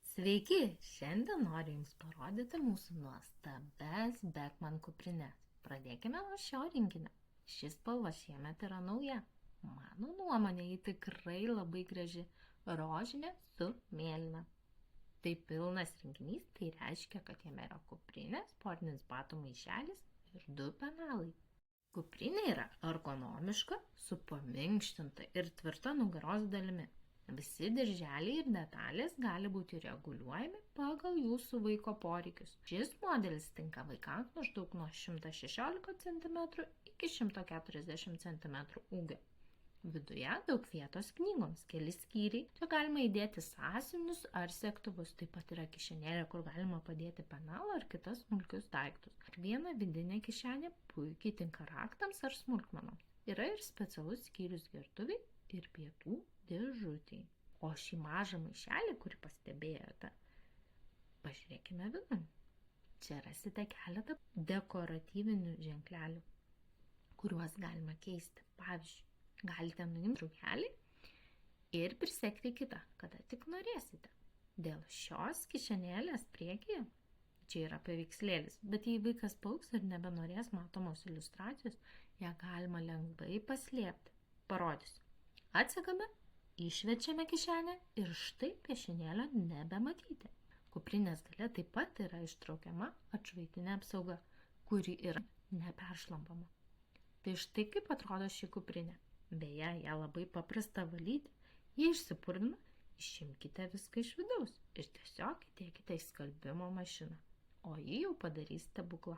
Sveiki! Šiandien noriu Jums parodyti mūsų nuostabes Beckman kuprines. Pradėkime nuo šio rinkinio. Šis spalva šiemet yra nauja. Mano nuomonė, ji tikrai labai graži. Rožinė su mėlyna. Tai pilnas rinkinys, tai reiškia, kad jame yra kuprinė, sportinis batų maišelis ir 2 penalai. Kuprinė yra ergonomiška, su paminkštinta ir tvirta nugaros dalimi. Visi dirželiai ir detalės gali būti reguliuojami pagal jūsų vaiko poreikius. Šis modelis tinka vaikams maždaug nuo 116 cm iki 140 cm ūgio. Viduje daug vietos knygoms, keli skyriai. Čia galima įdėti sąsiuvinius ar segtuvus. Taip pat yra kišenėlė, kur galima padėti penalą ar kitas smulkius daiktus. Viena vidinė kišenė puikiai tinka raktams ar smulkmenoms. Yra ir specialus skyrius gertuviai ir pietų dėžutei. O šį mažą maišelį, kurį pastebėjote, pažiūrėkime vidun. Čia rasite keletą dekoratyvinių ženklelių, kuriuos galima keisti. Pavyzdžiui, galite nuimti rūkelį ir prisegti kitą, kada tik norėsite. Dėl šios kišenėlės priekyje, čia yra paveikslėlis, bet jei vaikas paaugs ir nebenorės matomos iliustracijos, ją galima lengvai paslėpti. Parodysiu. Atsegame, išverčiame kišenę ir štai piešinėlio nebematyti. Kuprinės gale taip pat yra ištraukiama atšvaitinė apsauga, kuri yra neperšlampama. Tai štai kaip atrodo ši kuprinė. Beje, ją labai paprasta valyti. Jei išsipurvina, išimkite viską iš vidaus ir tiesiog įdėkite į skalbimo mašiną. O ji jau padarys stebuklą.